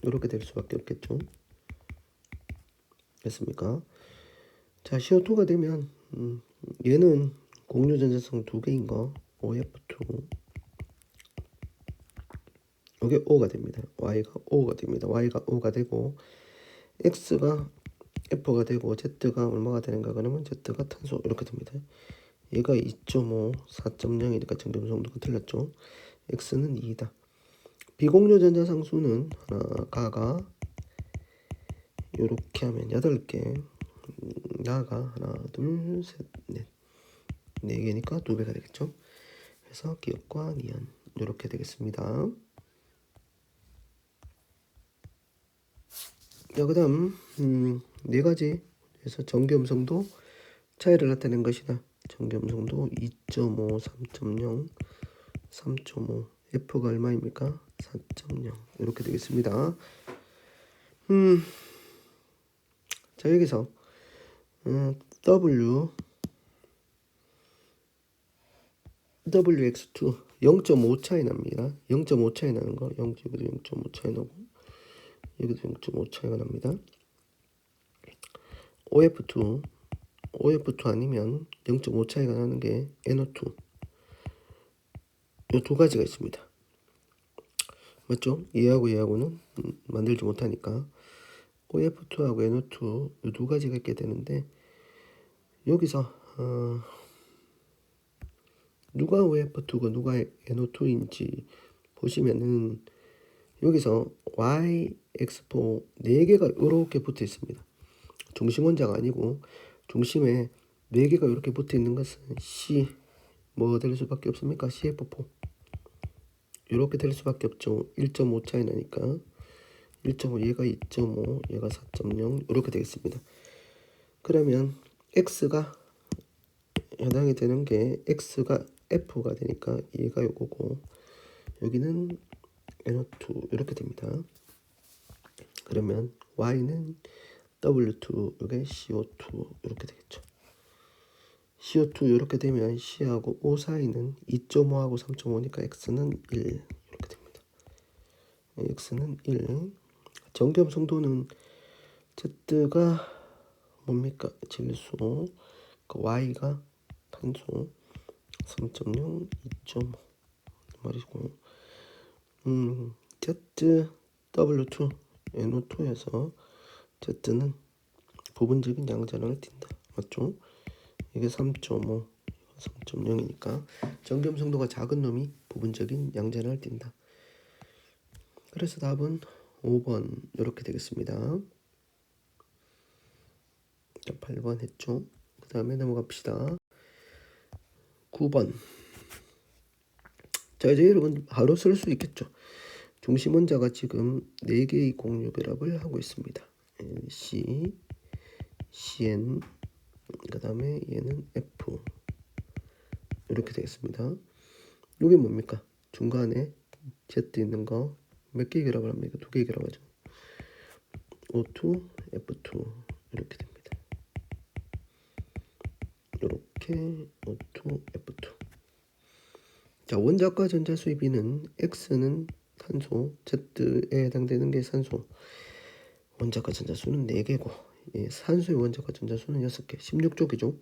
이렇게 될 수밖에 없겠죠. 됐습니까? 자, CO2가 되면 얘는 공유 전자성 2개인 거 OF2 이게 O가 됩니다. Y가 O가 됩니다. Y가 O가 되고 X가 F가 되고 Z가 얼마가 되는가 그러면 Z가 탄소 이렇게 됩니다. 얘가 2.5, 4.0이니까 정점성도가 틀렸죠. X는 2다. 비공유 전자상수는 가가 요렇게 하면 8개 나가 하나 둘셋넷 4개니까 2배가 되겠죠. 그래서 기억과 니은 이렇게 되겠습니다. 자, 그 다음 4가지에서 전기음성도 차이를 나타낸 것이다. 전기음성도 2.5, 3.0, 3.5 F가 얼마입니까? 4.0 이렇게 되겠습니다. 자, 여기서 WX2 0.5 차이 납니다. 0.5 차이 나는 거 여기도 0.5 차이 나고 여기도 0.5 차이가 납니다. OF2 아니면 0.5 차이가 나는 게 NO2 이 2가지가 있습니다. 맞죠? 얘하고는 만들지 못하니까 OF2하고 NO2 이 2가지가 있게 되는데 여기서 누가 OF2고 누가 NO2인지 보시면은 여기서 YX4 4개가 이렇게 붙어 있습니다. 중심 원자가 아니고 중심에 4개가 이렇게 붙어 있는 것은 C 뭐가 될 수밖에 없습니까? CF4 이렇게 될 수밖에 없죠. 1.5 차이 나니까 1.5 얘가 2.5 얘가 4.0 이렇게 되겠습니다. 그러면 X가 해당이 되는 게 X가 F가 되니까 얘가 요거고 여기는 NO2 이렇게 됩니다. 그러면 Y는 W2 이게 CO2 이렇게 되겠죠. CO2 이렇게 되면 C하고 O 사이는 2.5하고 3.5니까 X는 1 이렇게 됩니다. X는 1. 정겸성도는 Z가 뭡니까? 질소. 그 Y가 탄소. 3.0, 2.5 말이고. Z W2 NO2에서 Z는 부분적인 양전을 띈다. 맞죠? 이게 3.5, 3.0이니까 정겸성도가 작은 놈이 부분적인 양전을 띈다. 그래서 답은 5번 이렇게 되겠습니다. 자, 8번 했죠. 그 다음에 넘어갑시다. 9번. 자, 이제 여러분 바로 쓸 수 있겠죠. 중심 원자가 지금 4개의 공유 결합을 하고 있습니다. C, CN, 그 다음에 얘는 F 이렇게 되겠습니다. 이게 뭡니까? 중간에 Z 있는 거 몇 개 결합을 합니까? 2개 결합하죠. O2, F2 이렇게 됩니다. 이렇게 O2, F2. 자, 원자과 전자 수의 B는 X는 산소, Z에 해당되는 게 산소. 원자과 전자 수는 4개고, 산소의 원자과 전자 수는 6개. 16쪽이죠.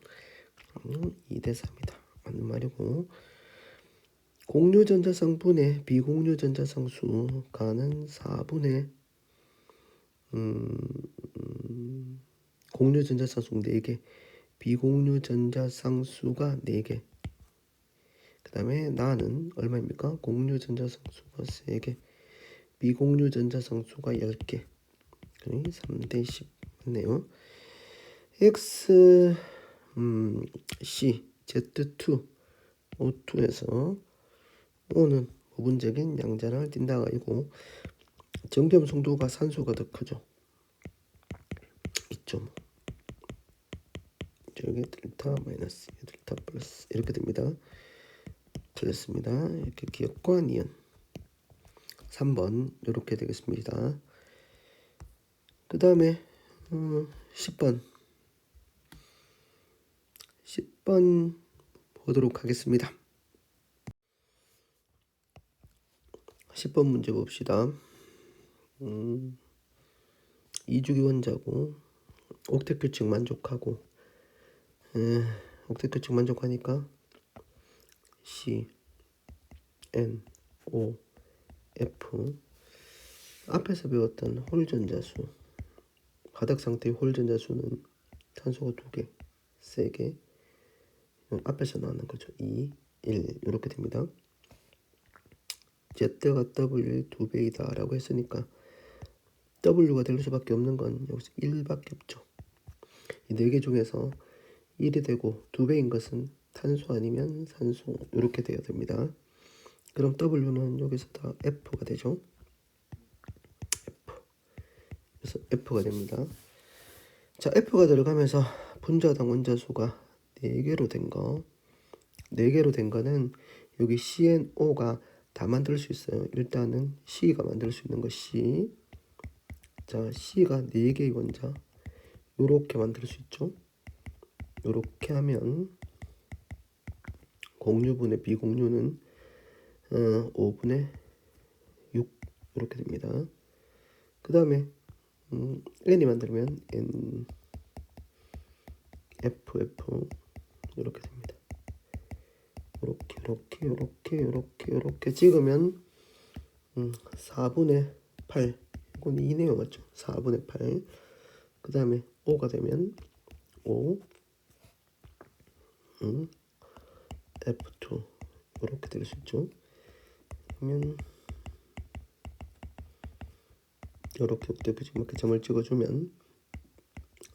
2대 4입니다. 맞는 말이고. 공유 전자상 분의 비공유 전자상 수가는 4분의 공유 전자상 수 4개, 비공유 전자상 수가 4개. 그 다음에 나는 얼마입니까? 공유 전자상 수가 3개, 비공유 전자상 수가 10개. 3대 10 맞네요. X C Z2 O2에서 O는 부분적인 양자를 띈다가 아니고 정겸 송도가 산소가 더 크죠. 2.5. 여기 델타 마이너스 델타 플러스 이렇게 됩니다. 틀렸습니다. 이렇게 기억과 니은. 3번 이렇게 되겠습니다. 그 다음에 10번 보도록 하겠습니다. 10번 문제 봅시다. 이주기 원자고 옥텟 규칙 만족하고 옥텟 규칙 만족하니까 C, N, O, F. 앞에서 배웠던 홀 전자수, 바닥 상태의 홀 전자수는 탄소가 2개, 3개. 앞에서 나오는 거죠. 2, 1 이렇게 됩니다. Z가 W의 2배이다 라고 했으니까 W가 될 수밖에 없는 건 여기서 1밖에 없죠. 이 4개 중에서 1이 되고 2배인 것은 탄소 아니면 산소 이렇게 되어야 됩니다. 그럼 W는 여기서 다 F가 되죠. F. 그래서 F가 됩니다. 자, F가 들어가면서 분자당 원자수가 4개로 된 거. 4개로 된 거는 여기 CNO가 다 만들 수 있어요. 일단은 C가 만들 수 있는 거 C. 자, C가 4개의 원자 요렇게 만들 수 있죠. 요렇게 하면 공유분의 비공유는 5분의 6 이렇게 됩니다. 그 다음에 N이 만들면 N, F 이렇게 됩니다. 이렇게 찍으면 4분의 8 이건 2네요. 맞죠? 4분의 8. 그 다음에 5가 되면 5 F2 이렇게 될 수 있죠. 그러면 이렇게 이렇게 점을 찍어주면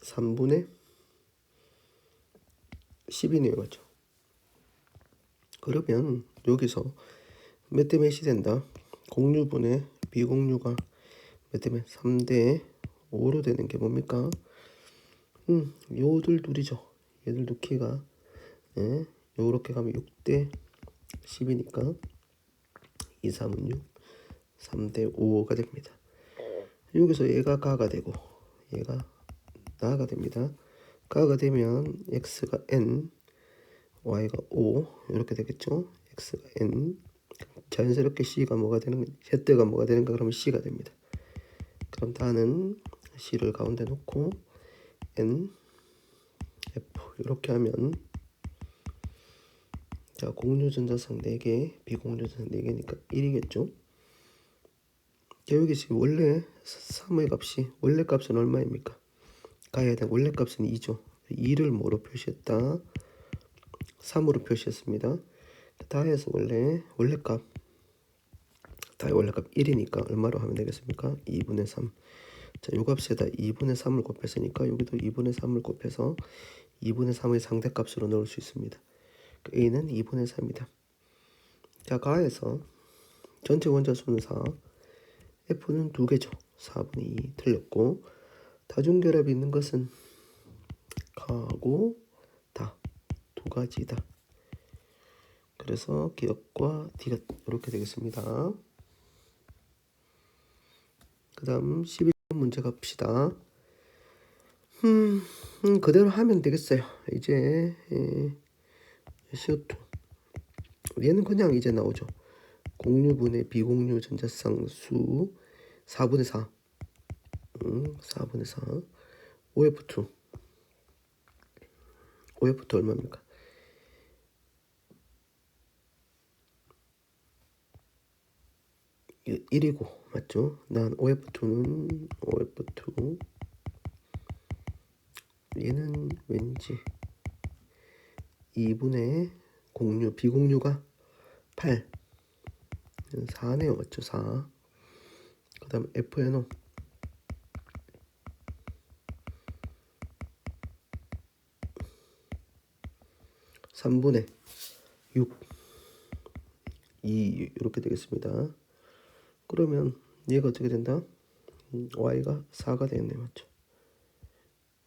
3분의 10이네요. 맞죠? 그러면 여기서 몇 대 몇이 된다? 공유분의 비공유가 몇 대 몇? 3대 5로 되는 게 뭡니까? 요들 둘이죠. 얘들도 키가 요렇게 가면 6대 10이니까 2, 3은 6, 3대 5가 됩니다. 여기서 얘가 가가 되고 얘가 나가 됩니다. 가가 되면 x가 n, y가 5 이렇게 되겠죠. x가 n. 자연스럽게 c가 뭐가 되는 z가 뭐가 되는가 그러면 c가 됩니다. 그럼 다는 c를 가운데 놓고 n, f 이렇게 하면 자, 공유전자상 4개, 비공유전자상 4개니까 1이겠죠. 여기 지금 원래 3의 값이 원래 값은 얼마입니까? 가야 될 원래 값은 2죠. 2를 뭐로 표시했다? 3으로 표시했습니다. 다해서 다의 원래 값 1이니까 얼마로 하면 되겠습니까? 2분의 3. 자, 요 값에다 2분의 3을 곱했으니까 여기도 2분의 3을 곱해서 2분의 3의 상대값으로 넣을 수 있습니다. A는 2분의 3이다. 자, 가에서 전체 원자수는 4, F는 2개죠. 4분의 2 틀렸고, 다중결합이 있는 것은 가하고 다, 2가지다. 그래서 기역과 디귿 이렇게 되겠습니다. 그 다음 11번 문제 갑시다. 그대로 하면 되겠어요. 이제 CO2 얘는 그냥 이제 나오죠. 공유분의 비공유 전자쌍수 4분의 4 4분의 4 OF2 OF2 얼마입니까? 1이고 맞죠? 난 OF2는 OF2 얘는 왠지 2분의 공유 비공유가 8 4네요 맞죠? 4 그 다음 FNO 3분의 6 2 이렇게 되겠습니다. 그러면 얘가 어떻게 된다? y가 4가 되겠네요 맞죠?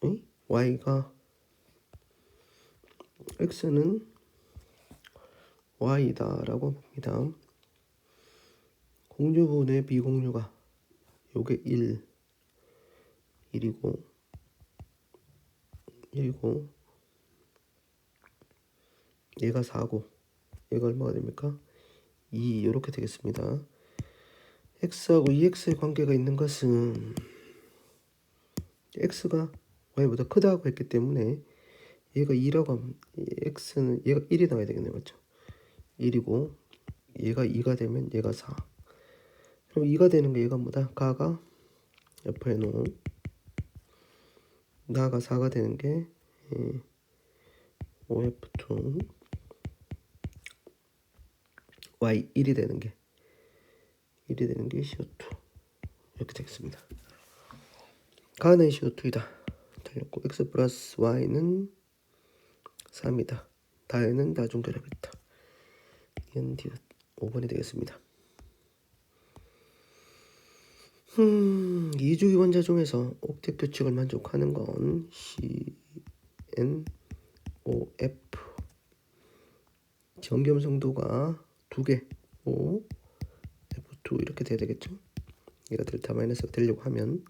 응? y가 x는 y다 라고 봅니다. 공유분의 비공유가 요게 1이고 얘가 4고 얘가 얼마가 됩니까? 2 이렇게 되겠습니다. x하고 ex의 관계가 있는 것은 x가 y보다 크다고 했기 때문에 얘가 2라고 하면 x는 얘가 1이 나와야 되겠네요 맞죠? 1이고 얘가 2가 되면 얘가 4 그럼 2가 되는 게 얘가 뭐다? 가가 옆에 놓은 나가 4가 되는 게 OF2 Y 1이 되는 게 CO2 이렇게 되겠습니다. 가는 CO2이다. 틀렸고 X 플러스 Y는 3이다. 다에는 다중결합이다. 이건 디귿 5번이 되겠습니다. 이주기 원자 중에서 옥텟 규칙을 만족하는 건 CnOF 정겸성도가 2개 O F2 이렇게 돼야 되겠죠. 얘가 델타 마이너스가 되려고 하면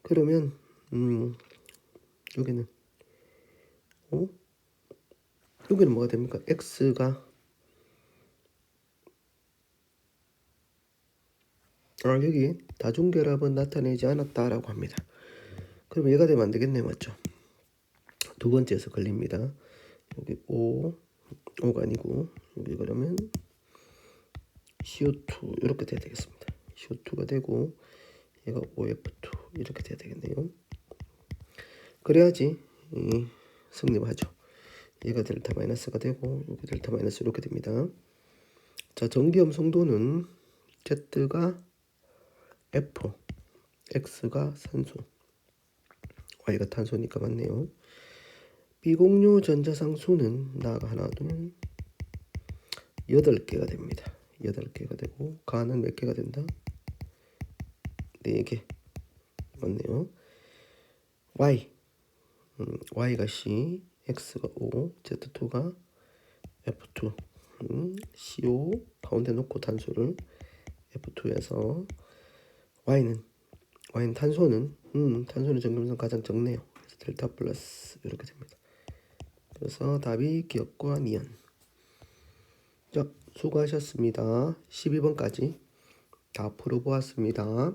그러면 여기는 O 여기는 뭐가 됩니까? X가 여기 다중결합은 나타내지 않았다라고 합니다. 그럼 얘가 되면 안 되겠네요. 맞죠? 두 번째에서 걸립니다. 여기 O가 아니고 여기 그러면 CO2 이렇게 돼야 되겠습니다. CO2가 되고 얘가 OF2 이렇게 돼야 되겠네요. 그래야지 승립하죠. 얘가 델타 마이너스가 되고 여기 델타 마이너스 이렇게 됩니다. 자, 전기염 성도는 Z가 F, X가 산소, Y가 탄소니까 맞네요. 비공유 전자상수는 나가 하나, 둘, 8개가 됩니다. 8개가 되고 가는 몇 개가 된다? 4개 맞네요. Y, Y가 C, X가 O, Z2가 F2, CO 가운데 놓고 탄소를 F2에서 Y는 탄소는 전기음성 가장 적네요. 그래서 델타 플러스 이렇게 됩니다. 그래서 답이 기역과 니은. 자, 수고하셨습니다. 12번까지 다 풀어보았습니다.